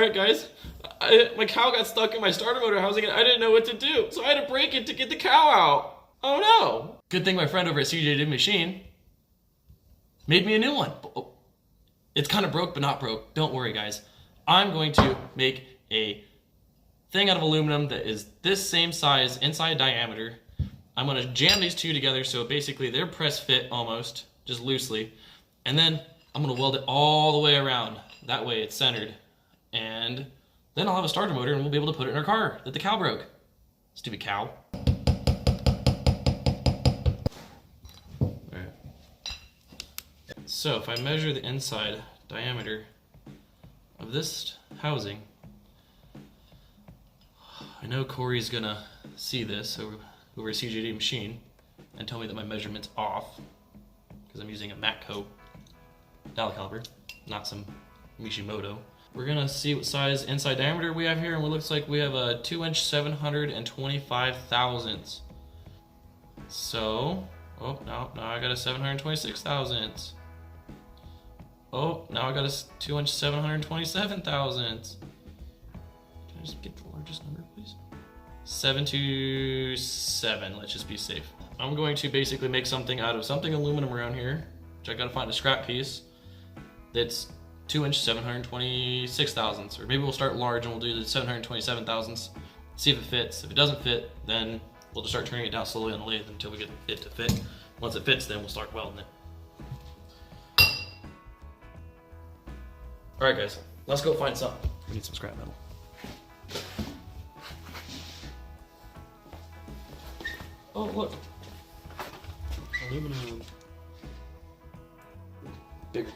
Alright guys, my cow got stuck in my starter motor housing and I didn't know what to do, so I had to break it to get the cow out. Oh no! Good thing my friend over at CJD Machine made me a new one. It's kind of broke, but not broke. Don't worry guys. I'm going to make a thing out of aluminum that is this same size inside diameter. I'm going to jam these two together so basically they're press fit almost, just loosely. And then I'm going to weld it all the way around. That way it's centered. And then I'll have a starter motor and we'll be able to put it in our car that the cow broke. Stupid cow. Alright. So if I measure the inside diameter of this housing, I know Corey's gonna see this over at CJD Machine and tell me that my measurement's off because I'm using a Matco dial caliper, not some Mishimoto. We're gonna see what size inside diameter we have here, and it looks like we have a 2-inch 725 thousandths. So, oh, now I got a 726 thousandths. Oh, now I got a 2-inch 727 thousandths. Can I just get the largest number, please? 727, let's just be safe. I'm going to basically make something out of something aluminum around here, which I gotta find a scrap piece that's 2-inch 726 thousandths, or maybe we'll start large and we'll do the 727 thousandths, see if it fits. If it doesn't fit, then we'll just start turning it down slowly on the lathe until we get it to fit. Once it fits, then we'll start welding it. Alright guys, let's go find some. We need some scrap metal. Oh look, aluminum. Bigger.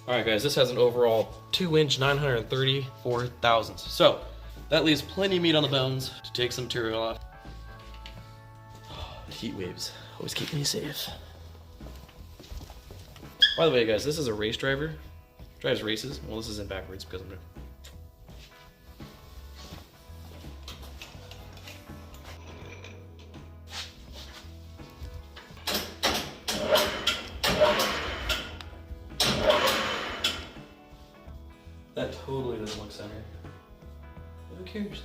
Alright guys, this has an overall 2-inch 934 thousandths. So, that leaves plenty of meat on the bones to take some material off. Heat waves always keep me safe. By the way guys, this is a race driver. Drives races. Well, this is in backwards because I'm new. That totally doesn't look centered. Who cares?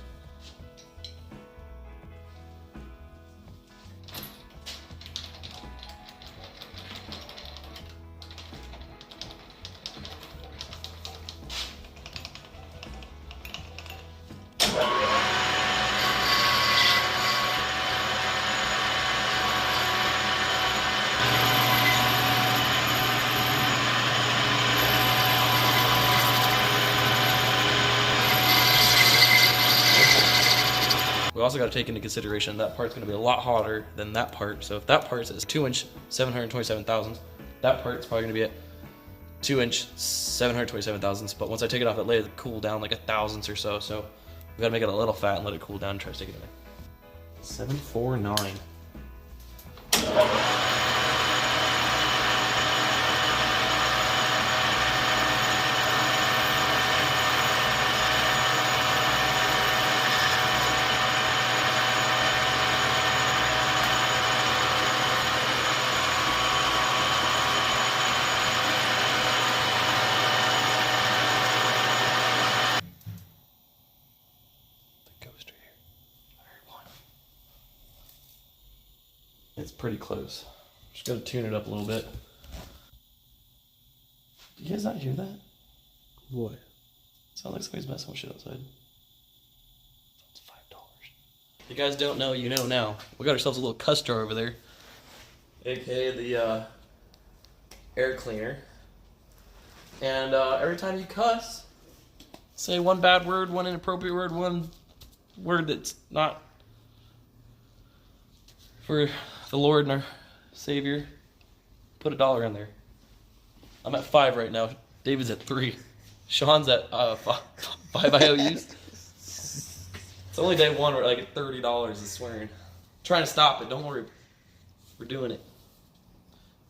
We also got to take into consideration that part's going to be a lot hotter than that part. So if that part is 2-inch 727 thousandths, that part's probably going to be at 2-inch 727 thousandths. But once I take it off that lathe, it'll cool down like 1,000ths or so. So we got to make it a little fat and let it cool down and try to stick it in there. 749. It's pretty close. Just gotta tune it up a little bit. Do you guys not hear that? What? Sounds like somebody's messing with shit outside. It's $5. If you guys don't know, you know now. We got ourselves a little cuss jar over there, aka the air cleaner. And every time you cuss, say one bad word, one inappropriate word, one word that's not for the Lord and our Savior, put $1 in there. I'm at 5 right now. David's at 3. Sean's at 5 IOUs. It's only day 1 where I get $30 is swearing. I'm trying to stop it. Don't worry. We're doing it.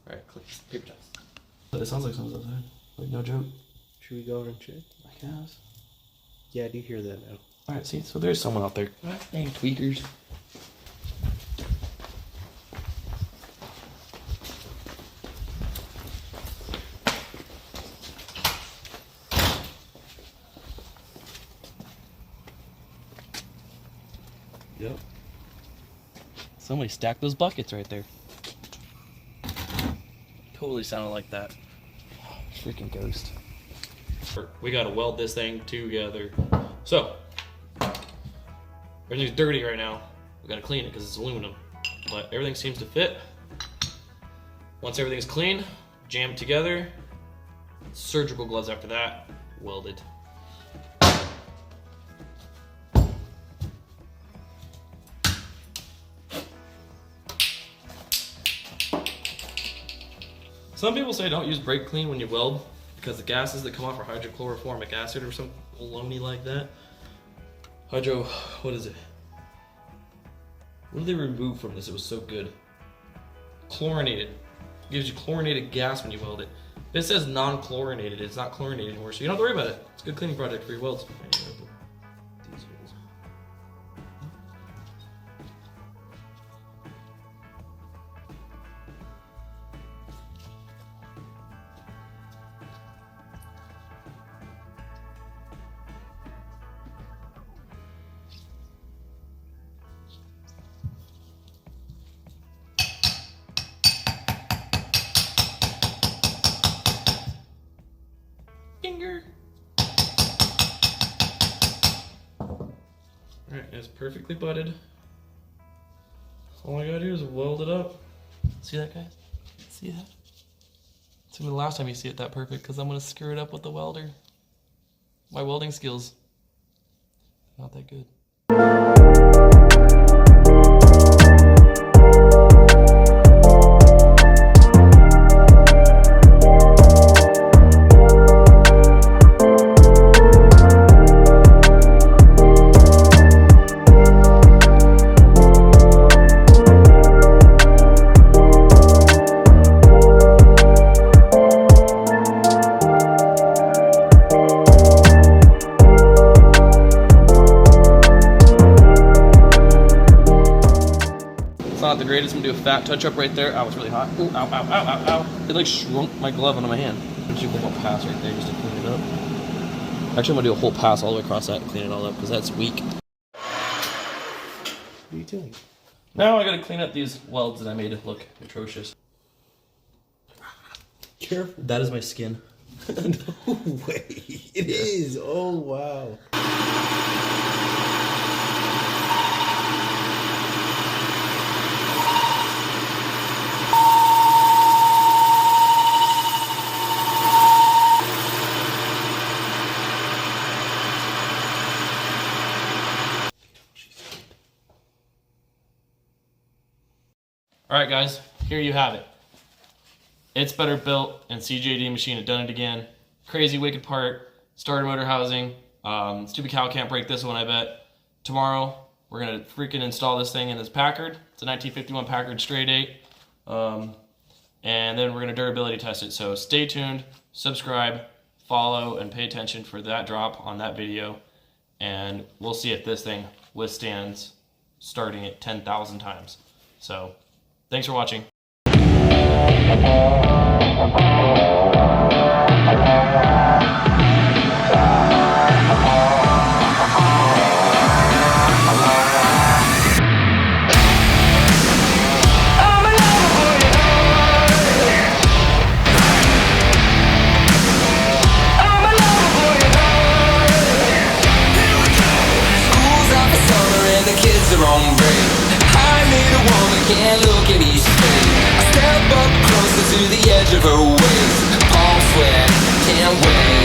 All right, click paper towels. But it sounds like someone's outside. Like no joke. Should we go over and check? I guess. Yeah, I do hear that now. Alright, see, so there's someone out there. Dang tweakers. Yep. Somebody stacked those buckets right there. Totally sounded like that. Freaking ghost. We gotta weld this thing together. So, everything's dirty right now. We gotta clean it because it's aluminum. But everything seems to fit. Once everything's clean, jam it together. Surgical gloves after that, welded. Some people say don't use brake clean when you weld because the gases that come off are hydrochloroformic acid or some baloney like that. What is it? What did they remove from this? It was so good. Chlorinated. It gives you chlorinated gas when you weld it. If it says non-chlorinated, it's not chlorinated anymore, so you don't have to worry about it. It's a good cleaning project for your welds. These holes. Finger. Alright, it's perfectly butted. All I gotta do is weld it up. See that, guys? See that? It's gonna be the last time you see it that perfect because I'm gonna screw it up with the welder. My welding skills, not that good. Not the greatest. I'm gonna do a fat touch up right there. Ow, it's really hot. Ooh, ow, ow, ow, ow, ow. It like shrunk my glove onto my hand. I'm just gonna do a little pass right there just to clean it up. Actually, I'm gonna do a whole pass all the way across that and clean it all up because that's weak. What are you doing? Now I gotta clean up these welds that I made look atrocious. Careful. That is my skin. No way. It is. Oh, wow. Alright guys, here you have it. It's better built, and CJD Machine had done it again. Crazy wicked part, starter motor housing. Stupid cow can't break this one, I bet. Tomorrow, we're gonna freaking install this thing in this Packard. It's a 1951 Packard straight 8. And then we're gonna durability test it. So stay tuned, subscribe, follow, and pay attention for that drop on that video. And we'll see if this thing withstands starting it 10,000 times. So, thanks for watching. Can't look at me straight. I step up closer to the edge of her waist. Palm sweat, can't wait.